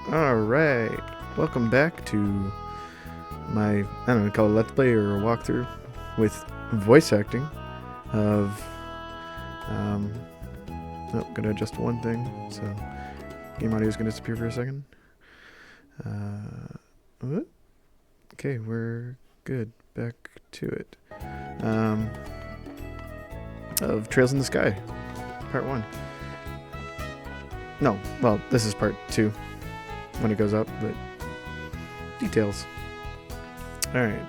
Alright, welcome back to my, I don't know, call it a let's play or a walkthrough with voice acting of, oh, gonna adjust one thing, so game audio is gonna disappear for a second. What? Okay, we're good, back to it. Of Trails in the Sky, part 1. No, well, this is part 2 when it goes up, but details. Alright.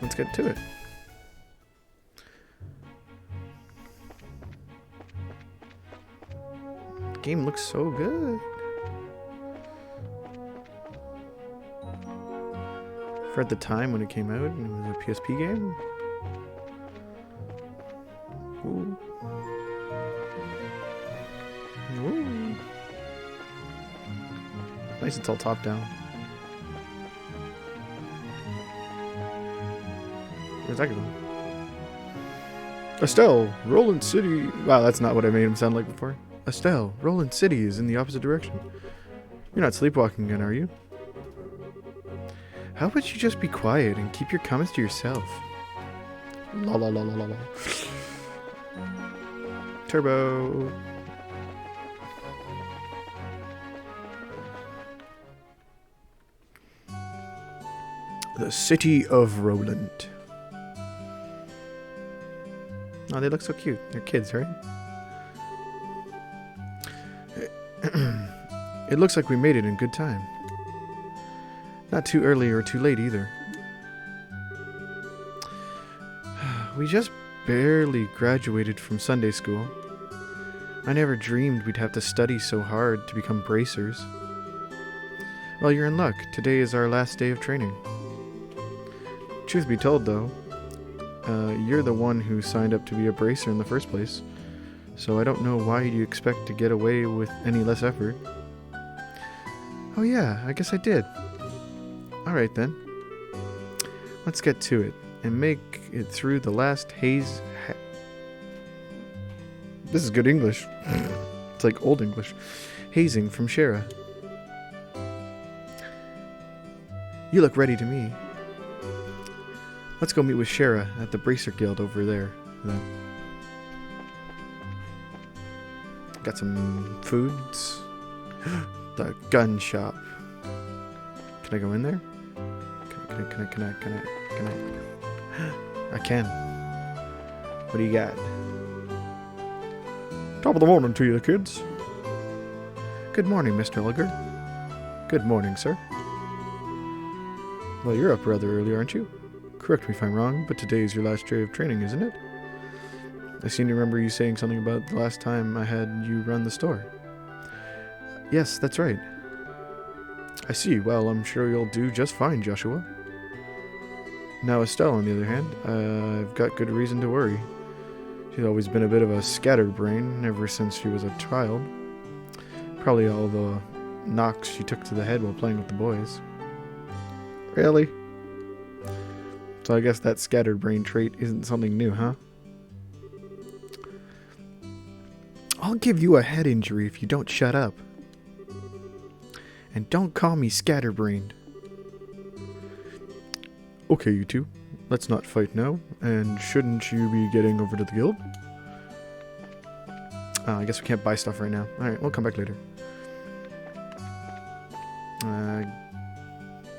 Let's get to it. The game looks so good. For at the time when it came out and it was a PSP game. Ooh. Ooh. Nice, it's all top down. Where's that going? Estelle, Roland City. Wow, that's not what I made him sound like before. Estelle, Roland City is in the opposite direction. You're not sleepwalking again, are you? How about you just be quiet and keep your comments to yourself? La la la la la la. Turbo. The city of Roland. Oh, they look so cute. They're kids, right? It looks like we made it in good time. Not too early or too late either. We just barely graduated from Sunday school. I never dreamed we'd have to study so hard to become bracers. Well, you're in luck. Today is our last day of training. Truth be told, though, you're the one who signed up to be a bracer in the first place, so I don't know why you expect to get away with any less effort. Oh yeah, I guess I did. Alright then. Let's get to it, and make it through the last haze... This is good English. It's like old English. Hazing from Shara. You look ready to me. Let's go meet with Shara at the Bracer Guild over there. Then. Got some foods. The gun shop. Can I go in there? Can I? I can. What do you got? Top of the morning to you, kids. Good morning, Mr. Elgar. Good morning, sir. Well, you're up rather early, aren't you? Correct me if I'm wrong, but today is your last day of training, isn't it? I seem to remember you saying something about the last time I had you run the store. Yes, that's right. I see. Well, I'm sure you'll do just fine, Joshua. Now, Estelle, on the other hand, I've got good reason to worry. She's always been a bit of a scatterbrain ever since she was a child. Probably all the knocks she took to the head while playing with the boys. Really? So I guess that scattered brain trait isn't something new, huh? I'll give you a head injury if you don't shut up. And don't call me scatterbrained. Okay, you two. Let's not fight now. And shouldn't you be getting over to the guild? I guess we can't buy stuff right now. Alright, we'll come back later.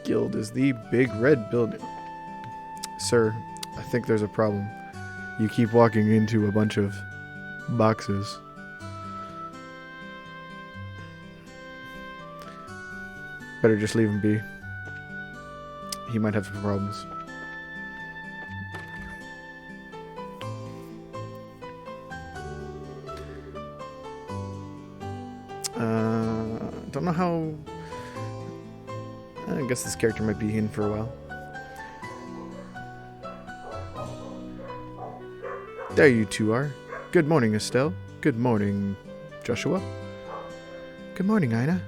Guild is the big red building. Sir, I think there's a problem. You keep walking into a bunch of boxes. Better just leave him be. He might have some problems. Don't know how... I guess this character might be in for a while. There you two are. Good morning, Estelle. Good morning, Joshua. Good morning, Ina.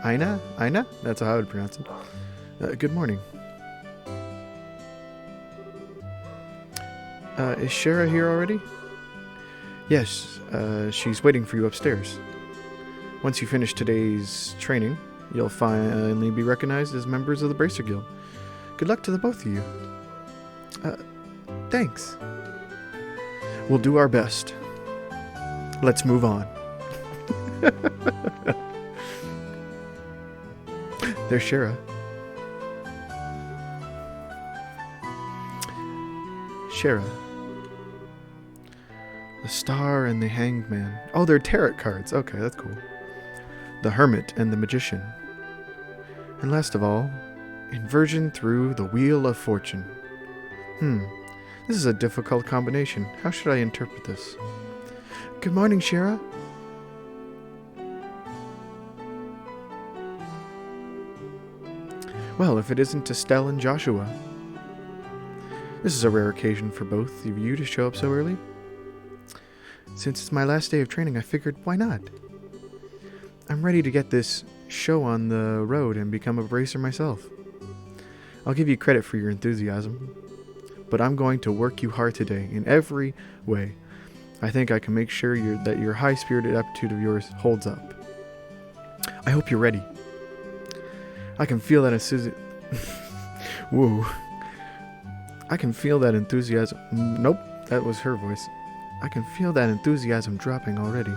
Ina? Ina? That's how I would pronounce it. Good morning. Is Shara here already? Yes, she's waiting for you upstairs. Once you finish today's training, you'll finally be recognized as members of the Bracer Guild. Good luck to the both of you. Thanks. We'll do our best. Let's move on. There's Shara. Shara. The Star and the Hanged Man. Oh, they're tarot cards. Okay, that's cool. The Hermit and the Magician. And last of all, Inversion through the Wheel of Fortune. This is a difficult combination. How should I interpret this? Good morning, Shara. Well, if it isn't Estelle and Joshua. This is a rare occasion for both of you to show up so early. Since it's my last day of training, I figured, why not? I'm ready to get this show on the road and become a bracer myself. I'll give you credit for your enthusiasm, but I'm going to work you hard today in every way. I think I can make sure that your high-spirited aptitude of yours holds up. I hope you're ready. I can feel that Whoa. I can feel that enthusiasm. Nope, that was her voice. I can feel that enthusiasm dropping already.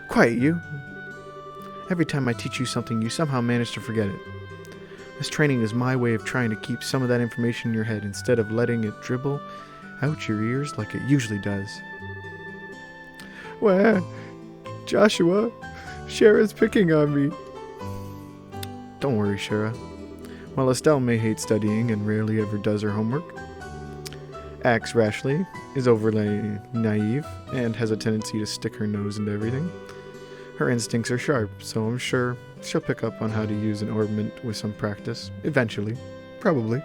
Quiet, you. Every time I teach you something, you somehow manage to forget it. This training is my way of trying to keep some of that information in your head instead of letting it dribble out your ears like it usually does. Well, Joshua, Shara's picking on me. Don't worry, Shara. While Estelle may hate studying and rarely ever does her homework, acts rashly, is overly naive, and has a tendency to stick her nose into everything, her instincts are sharp, so I'm sure she'll pick up on how to use an ornament with some practice, eventually. Probably.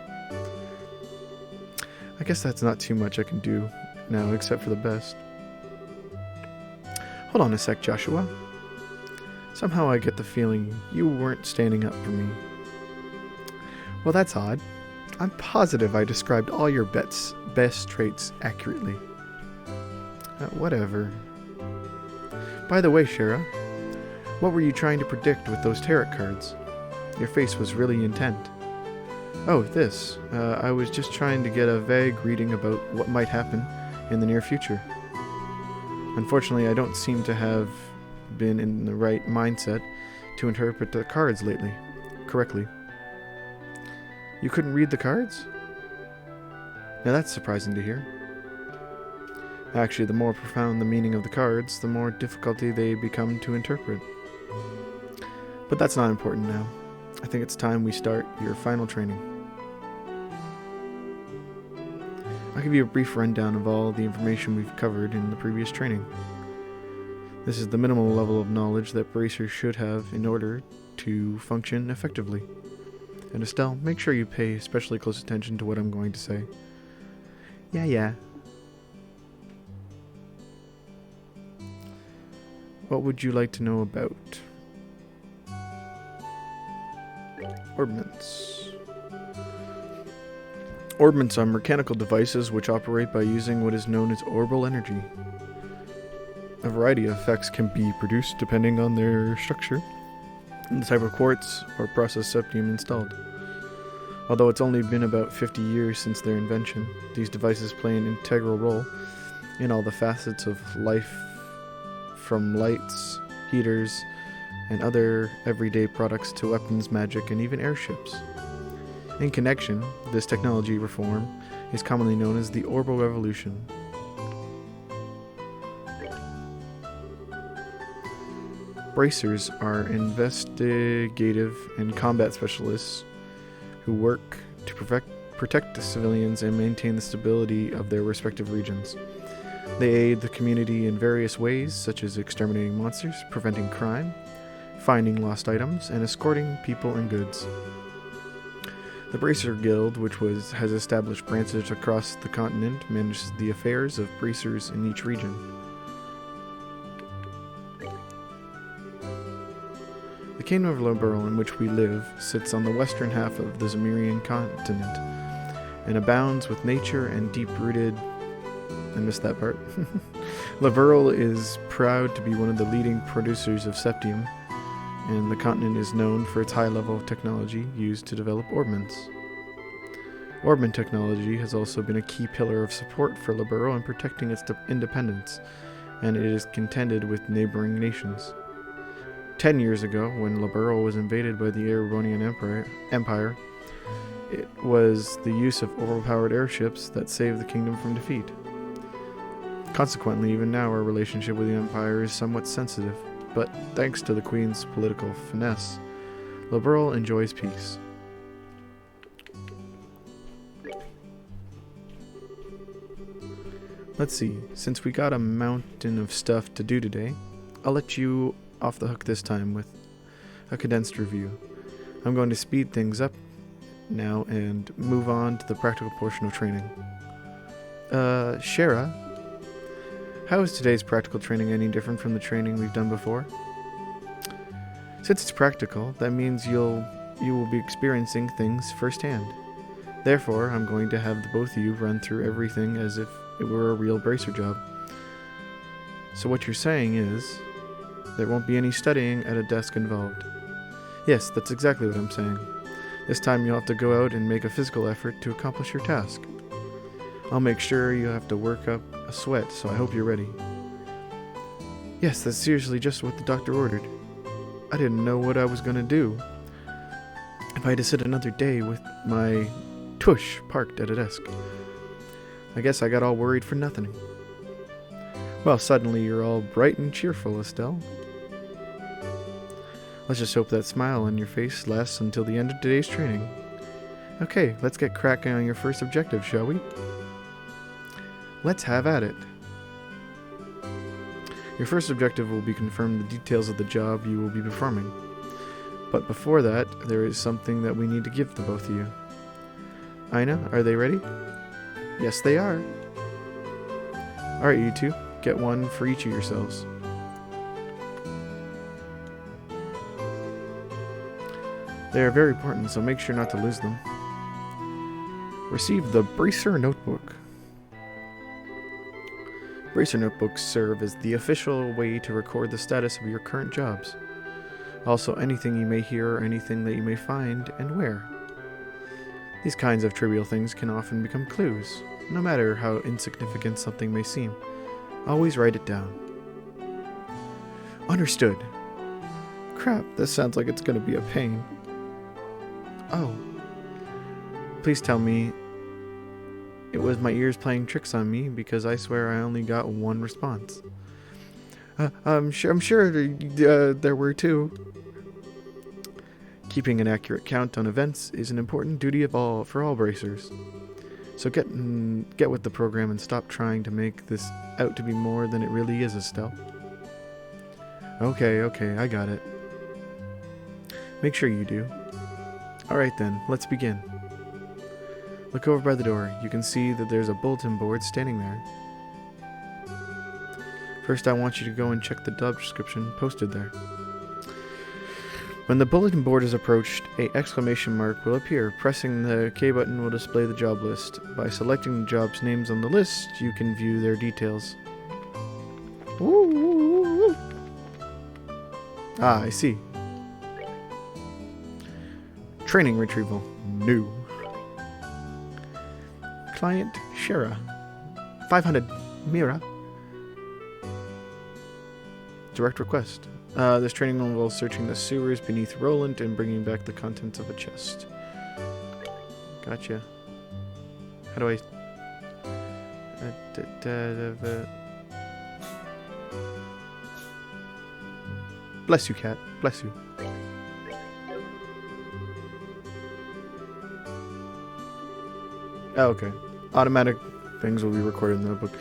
I guess that's not too much I can do now, except for the best. Hold on a sec, Joshua. Somehow I get the feeling you weren't standing up for me. Well, that's odd. I'm positive I described all your best traits accurately. Whatever. By the way, Shara, what were you trying to predict with those tarot cards? Your face was really intent. Oh, this. I was just trying to get a vague reading about what might happen in the near future. Unfortunately, I don't seem to have been in the right mindset to interpret the cards lately. Correctly. You couldn't read the cards? Now that's surprising to hear. Actually, the more profound the meaning of the cards, the more difficulty they become to interpret. But that's not important now. I think it's time we start your final training. I'll give you a brief rundown of all the information we've covered in the previous training. This is the minimal level of knowledge that bracers should have in order to function effectively. And Estelle, make sure you pay especially close attention to what I'm going to say. Yeah. What would you like to know about orbments? Orbments are mechanical devices which operate by using what is known as orbital energy. A variety of effects can be produced depending on their structure and the type of quartz or process septium installed. Although it's only been about 50 years since their invention, these devices play an integral role in all the facets of life, from lights, heaters, and other everyday products to weapons, magic, and even airships. In connection, this technology reform is commonly known as the Orbital Revolution. Bracers are investigative and combat specialists who work to protect the civilians and maintain the stability of their respective regions. They aid the community in various ways, such as exterminating monsters, preventing crime, finding lost items, and escorting people and goods. The Bracer Guild, which has established branches across the continent, manages the affairs of bracers in each region. The Kingdom of Loberl, in which we live, sits on the western half of the Zemirian continent and abounds with nature and deep-rooted... I missed that part. Laverl is proud to be one of the leading producers of septium, and the continent is known for its high level of technology used to develop orbments. Orbment technology has also been a key pillar of support for Laverl in protecting its independence, and it is contended with neighboring nations. 10 years ago, when Laverl was invaded by the Erebonian Empire, it was the use of overpowered airships that saved the kingdom from defeat. Consequently, even now our relationship with the Empire is somewhat sensitive, but thanks to the Queen's political finesse, Laverl enjoys peace. Let's see, since we got a mountain of stuff to do today, I'll let you off the hook this time with a condensed review. I'm going to speed things up now and move on to the practical portion of training. Shara, how is today's practical training any different from the training we've done before? Since it's practical, that means you will be experiencing things firsthand. Therefore, I'm going to have the both of you run through everything as if it were a real bracer job. So what you're saying is, there won't be any studying at a desk involved. Yes, that's exactly what I'm saying. This time you'll have to go out and make a physical effort to accomplish your task. I'll make sure you have to work up a sweat, so I hope you're ready. Yes, that's seriously just what the doctor ordered. I didn't know what I was gonna do if I had to sit another day with my tush parked at a desk. I guess I got all worried for nothing. Well, suddenly you're all bright and cheerful, Estelle. Let's just hope that smile on your face lasts until the end of today's training. Okay, let's get cracking on your first objective, shall we? Let's have at it. Your first objective will be confirm the details of the job you will be performing. But before that, there is something that we need to give to both of you. Ina, are they ready? Yes, they are. Alright, you two, get one for each of yourselves. They are very important, so make sure not to lose them. Receive the Bracer Notebook. Bracer Notebooks serve as the official way to record the status of your current jobs. Also, anything you may hear or anything that you may find and where. These kinds of trivial things can often become clues, no matter how insignificant something may seem. Always write it down. Understood. Crap, this sounds like it's going to be a pain. Oh. Please tell me it was my ears playing tricks on me, because I swear I only got one response. I'm sure there were two. Keeping an accurate count on events is an important duty for all bracers. So get with the program and stop trying to make this out to be more than it really is, Estelle. Okay, I got it. Make sure you do. Alright then, let's begin. Look over by the door. You can see that there's a bulletin board standing there. First, I want you to go and check the job description posted there. When the bulletin board is approached, an exclamation mark will appear. Pressing the K button will display the job list. By selecting the jobs' names on the list, you can view their details. Ooh. Ah, I see. Training retrieval. New. Client Shara. 500 Mira. Direct request. This training involves searching the sewers beneath Roland and bringing back the contents of a chest. Gotcha. How do I... Bless you, cat. Bless you. Oh, okay. Automatic things will be recorded in the notebook.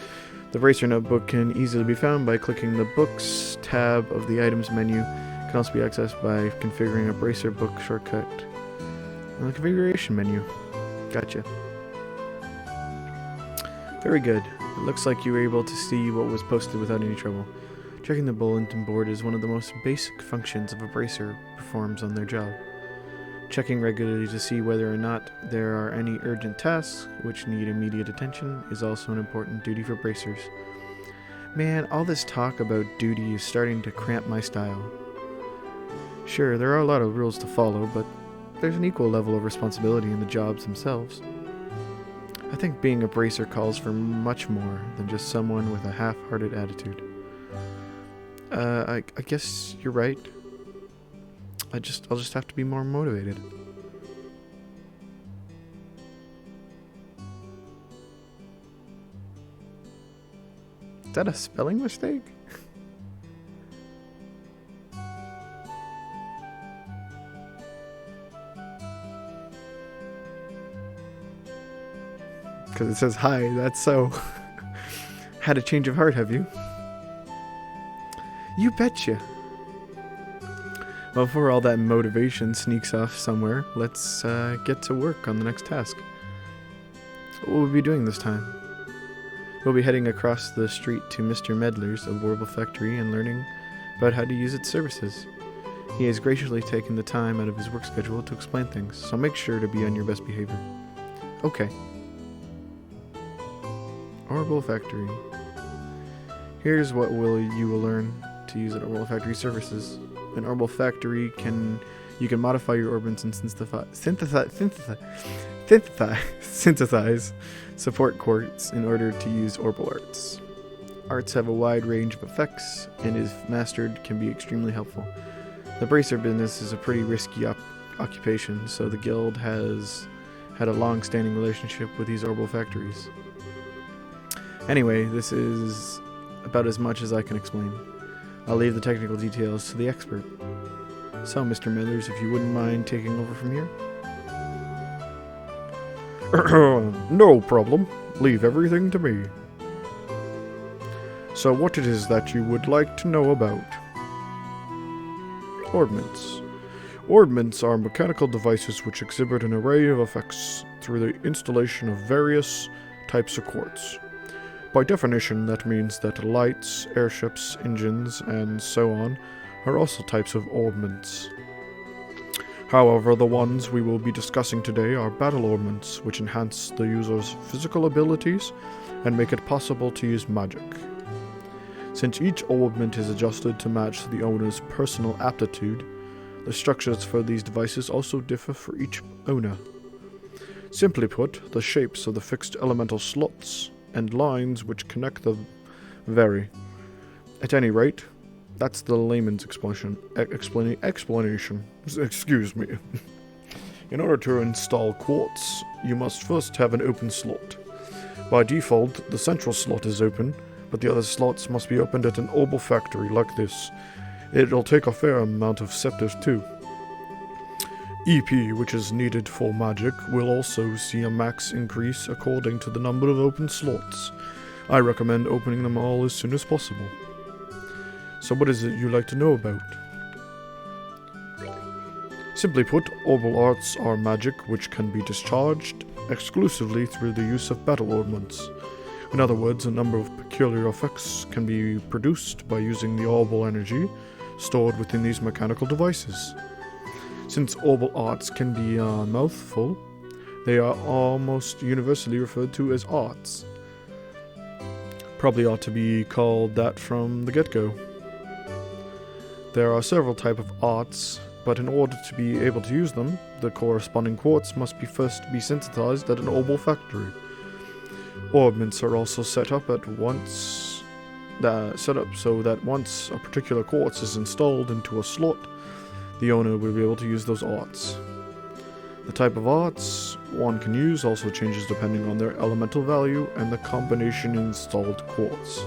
The Bracer Notebook can easily be found by clicking the Books tab of the Items menu. It can also be accessed by configuring a Bracer Book shortcut in the Configuration menu. Gotcha. Very good. It looks like you were able to see what was posted without any trouble. Checking the bulletin board is one of the most basic functions of a Bracer performs on their job. Checking regularly to see whether or not there are any urgent tasks which need immediate attention is also an important duty for bracers. Man, all this talk about duty is starting to cramp my style. Sure, there are a lot of rules to follow, but there's an equal level of responsibility in the jobs themselves. I think being a bracer calls for much more than just someone with a half-hearted attitude. I guess you're right. I'll just have to be more motivated. Is that a spelling mistake? Because it says hi, that's so. Had a change of heart, have you? You betcha. Well, before all that motivation sneaks off somewhere, let's get to work on the next task. What will we be doing this time? We'll be heading across the street to Mr. Medler's of Orbital Factory and learning about how to use its services. He has graciously taken the time out of his work schedule to explain things, so make sure to be on your best behavior. Okay. Orbital Factory. Here's what you will learn to use an Orbital Factory services. An Orbital Factory you can modify your orbits and synthesize support quartz in order to use orbital arts. Arts have a wide range of effects, and if mastered, can be extremely helpful. The bracer business is a pretty risky occupation, so the guild has had a long-standing relationship with these orbital factories. Anyway, this is about as much as I can explain. I'll leave the technical details to the expert. So, Mr. Millers, if you wouldn't mind taking over from here? No problem. Leave everything to me. So what it is that you would like to know about? Orbments. Orbments are mechanical devices which exhibit an array of effects through the installation of various types of quartz. By definition, that means that lights, airships, engines, and so on are also types of orbments. However, the ones we will be discussing today are battle orbments, which enhance the user's physical abilities and make it possible to use magic. Since each orbment is adjusted to match the owner's personal aptitude, the structures for these devices also differ for each owner. Simply put, the shapes of the fixed elemental slots and lines which connect them vary. At any rate, that's the layman's explanation. Excuse me. In order to install quartz, you must first have an open slot. By default, the central slot is open, but the other slots must be opened at an orbital factory like this. It'll take a fair amount of scepters too. EP, which is needed for magic, will also see a max increase according to the number of open slots. I recommend opening them all as soon as possible. So what is it you'd like to know about? Simply put, orbital arts are magic which can be discharged exclusively through the use of battle orbments. In other words, a number of peculiar effects can be produced by using the orbital energy stored within these mechanical devices. Since orbital arts can be a mouthful, they are almost universally referred to as arts. Probably ought to be called that from the get-go. There are several types of arts, but in order to be able to use them, the corresponding quartz must be first be synthesized at an orbital factory. Orbments are also set up so that once a particular quartz is installed into a slot, the owner will be able to use those arts. The type of arts one can use also changes depending on their elemental value and the combination installed quartz.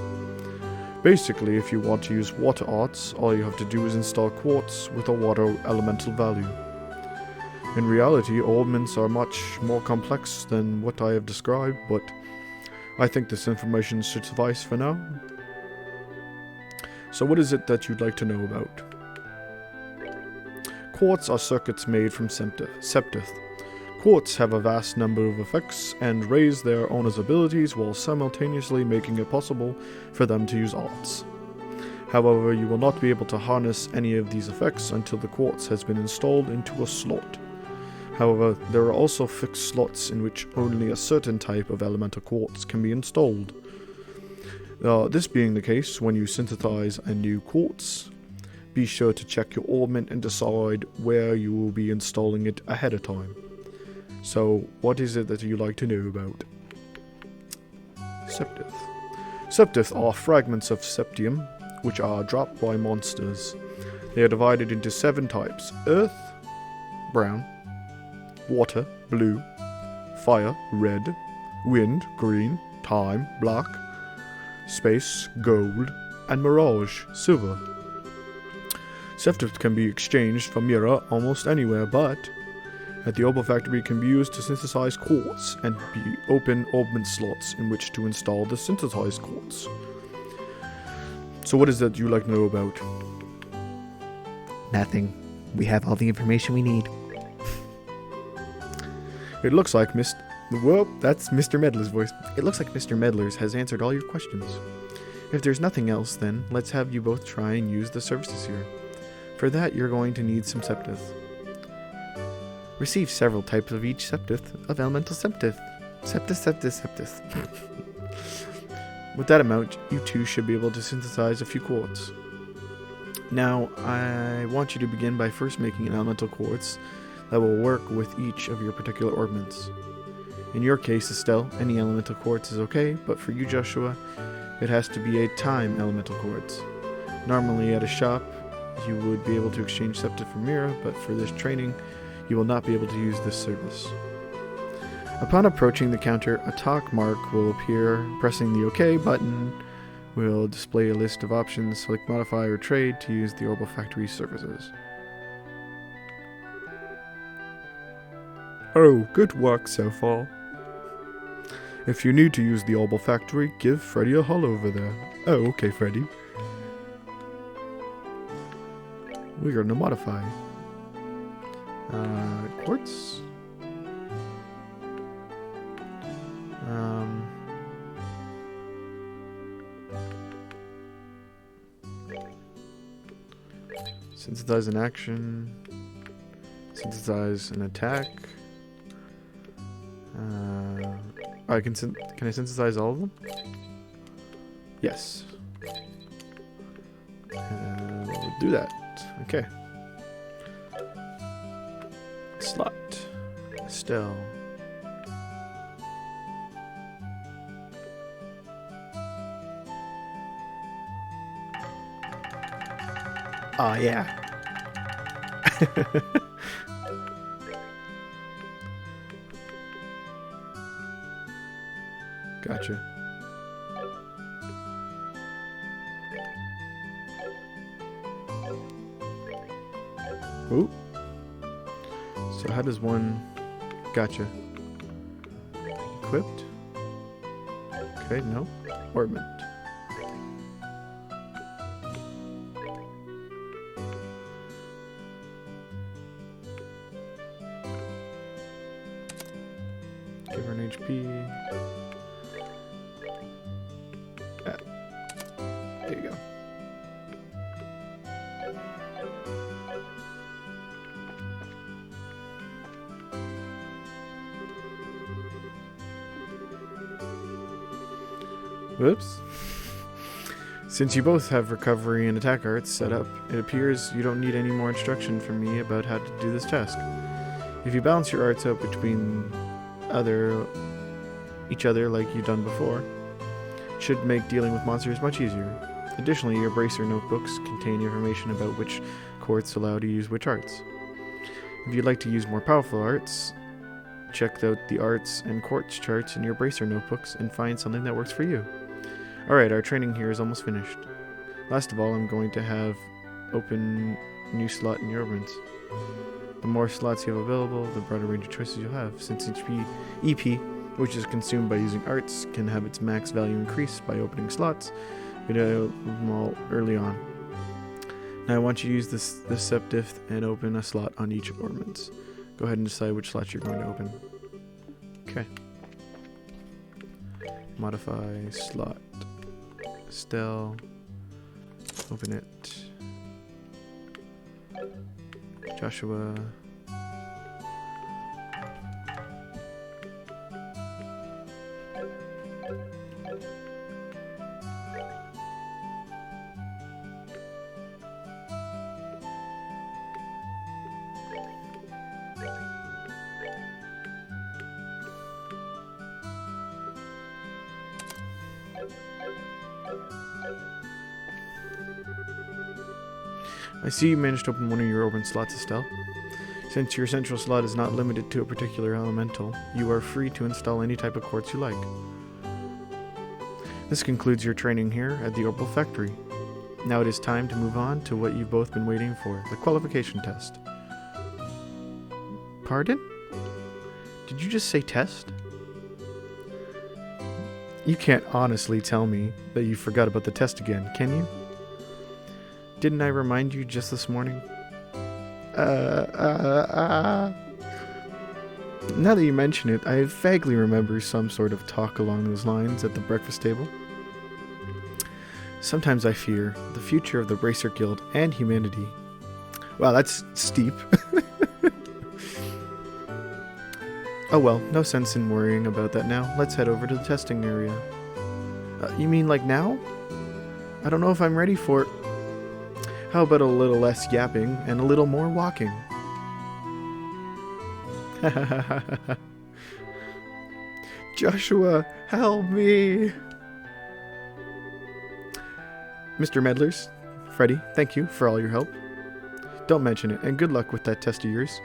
Basically, if you want to use water arts, all you have to do is install quartz with a water elemental value. In reality, orbments are much more complex than what I have described, but I think this information should suffice for now. So what is it that you'd like to know about? Quartz are circuits made from septith. Quartz have a vast number of effects and raise their owner's abilities while simultaneously making it possible for them to use arts. However, you will not be able to harness any of these effects until the quartz has been installed into a slot. However, there are also fixed slots in which only a certain type of elemental quartz can be installed. This being the case, when you synthesize a new quartz, be sure to check your orbment and decide where you will be installing it ahead of time. So, what is it that you like to know about? Septith. Septith are fragments of septium, which are dropped by monsters. They are divided into 7 types: earth, brown; water, blue; fire, red; wind, green; time, black; space, gold; and mirage, silver. Septith can be exchanged for Mira almost anywhere, but at the Opal Factory can be used to synthesize quartz and be open orbment slots in which to install the synthesized quartz. So what is that you like to know about? Nothing. We have all the information we need. It looks like Whoa, that's Mr. Medler's voice. It looks like Mr. Medler's has answered all your questions. If there's nothing else, then let's have you both try and use the services here. For that, you're going to need some Septith. Receive several types of each Septith of Elemental Septith. Septith. With that amount, you two should be able to synthesize a few quartz. Now, I want you to begin by first making an elemental quartz that will work with each of your particular orbments. In your case, Estelle, any elemental quartz is okay, but for you, Joshua, it has to be a time elemental quartz. Normally at a shop, you would be able to exchange Septith for Mira, but for this training, you will not be able to use this service. Upon approaching the counter, a talk mark will appear. Pressing the OK button will display a list of options. Select Modify or Trade to use the Orbital Factory services. Oh, good work so far. If you need to use the Orbital Factory, give Freddy a holler over there. Oh, okay, Freddy. We're going to modify. Quartz. Synthesize an action. Synthesize an attack. Can I synthesize all of them? Yes. We'll do that. Okay. Slot. Estelle. Oh, yeah. Gotcha. Ooh. So how does one... Gotcha. Equipped. Okay, no. Orbment. Give her an HP. Ah. There you go. Whoops. Since you both have recovery and attack arts set up, it appears you don't need any more instruction from me about how to do this task. If you balance your arts out between each other like you've done before, it should make dealing with monsters much easier. Additionally, your bracer notebooks contain information about which quartz allow to use which arts. If you'd like to use more powerful arts, check out the arts and quartz charts in your bracer notebooks and find something that works for you. Alright, our training here is almost finished. Last of all, I'm going to have open new slot in your orbments. The more slots you have available, the broader range of choices you'll have, since each EP, which is consumed by using arts, can have its max value increased by opening slots, but them all early on. Now I want you to use this Septith and open a slot on each orbment. Go ahead and decide which slot you're going to open. Okay. Modify slot. Estelle. Open it. Joshua. I see you managed to open one of your open slots, Estelle. Since your central slot is not limited to a particular elemental, you are free to install any type of quartz you like. This concludes your training here at the Opal Factory. Now it is time to move on to what you've both been waiting for, the qualification test. Pardon? Did you just say test? You can't honestly tell me that you forgot about the test again, can you? Didn't I remind you just this morning? Now that you mention it, I vaguely remember some sort of talk along those lines at the breakfast table. Sometimes I fear the future of the Racer Guild and humanity. Wow, that's steep. Oh well, no sense in worrying about that now. Let's head over to the testing area. You mean like now? I don't know if I'm ready for... How about a little less yapping and a little more walking? Joshua, help me! Mr. Medlers, Freddy, thank you for all your help. Don't mention it, and good luck with that test of yours.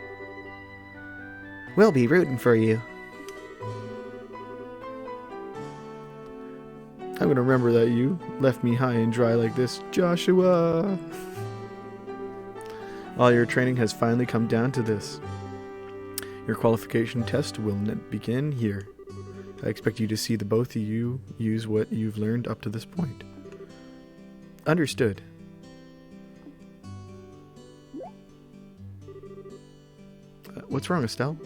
We'll be rooting for you. I'm gonna remember that you left me high and dry like this, Joshua. All your training has finally come down to this. Your qualification test will begin here. I expect you to see the both of you use what you've learned up to this point. Understood. What's wrong, Estelle?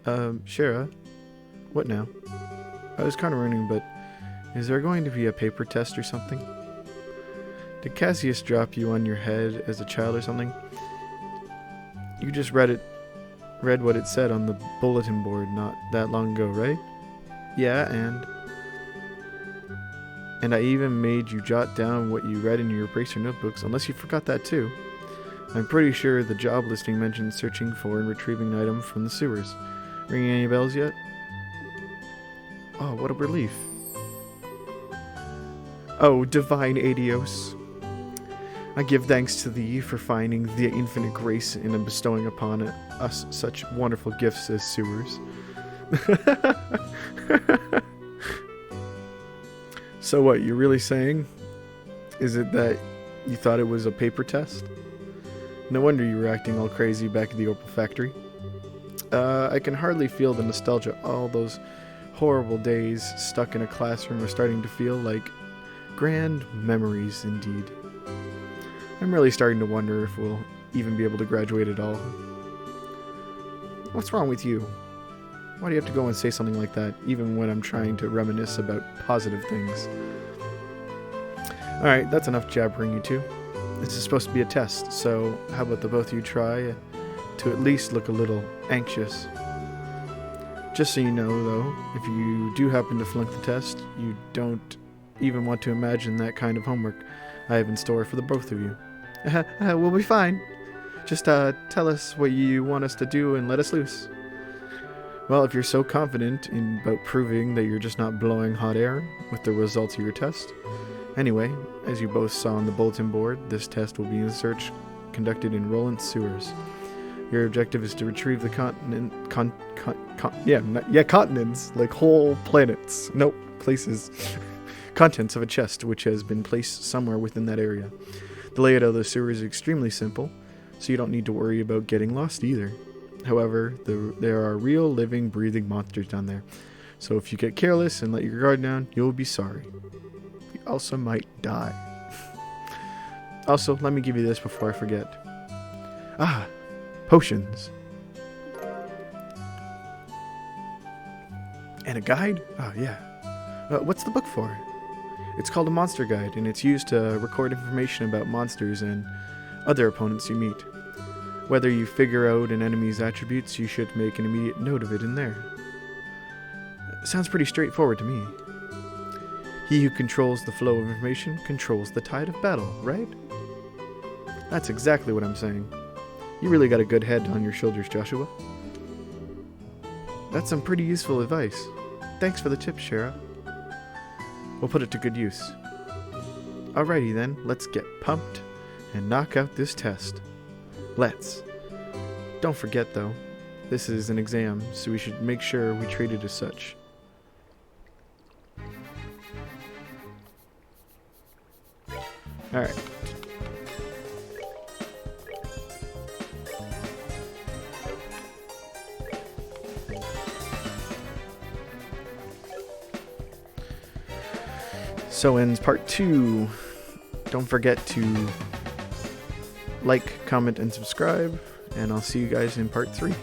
Shara? What now? I was kind of running, but is there going to be a paper test or something? Did Cassius drop you on your head as a child or something? You just read what it said on the bulletin board not that long ago, right? Yeah, and I even made you jot down what you read in your bracer notebooks, unless you forgot that too. I'm pretty sure the job listing mentions searching for and retrieving an item from the sewers. Ringing any bells yet? Oh, what a relief. Oh, divine Adios. I give thanks to thee for finding the infinite grace in bestowing upon us such wonderful gifts as sewers. So what, you're really saying? Is it that you thought it was a paper test? No wonder you were acting all crazy back at the Opal Factory. I can hardly feel the nostalgia. All those horrible days stuck in a classroom are starting to feel like grand memories indeed. I'm really starting to wonder if we'll even be able to graduate at all. What's wrong with you? Why do you have to go and say something like that, even when I'm trying to reminisce about positive things? Alright, that's enough jabbering, you two. This is supposed to be a test, so how about the both of you try to at least look a little anxious. Just so you know, though, if you do happen to flunk the test, you don't even want to imagine that kind of homework I have in store for the both of you. We'll be fine. Just tell us what you want us to do and let us loose. Well, if you're so confident about proving that you're just not blowing hot air with the results of your test. Anyway, as you both saw on the bulletin board, this test will be a search conducted in Roland Sewers. Your objective is to retrieve the continents, like whole planets. Nope, places. Contents of a chest which has been placed somewhere within that area. The layout of the sewer is extremely simple, so you don't need to worry about getting lost either. However, there are real, living, breathing monsters down there. So if you get careless and let your guard down, you'll be sorry. You also might die. Also, let me give you this before I forget. Potions. And a guide? Oh, yeah. What's the book for? It's called a monster guide, and it's used to record information about monsters and other opponents you meet. Whether you figure out an enemy's attributes, you should make an immediate note of it in there. Sounds pretty straightforward to me. He who controls the flow of information controls the tide of battle, right? That's exactly what I'm saying. You really got a good head on your shoulders, Joshua. That's some pretty useful advice. Thanks for the tip, Shara. We'll put it to good use. Alrighty then, let's get pumped and knock out this test. Let's. Don't forget, though, this is an exam, so we should make sure we treat it as such. Alright. So ends part 2. Don't forget to like, comment, and subscribe, and I'll see you guys in part 3.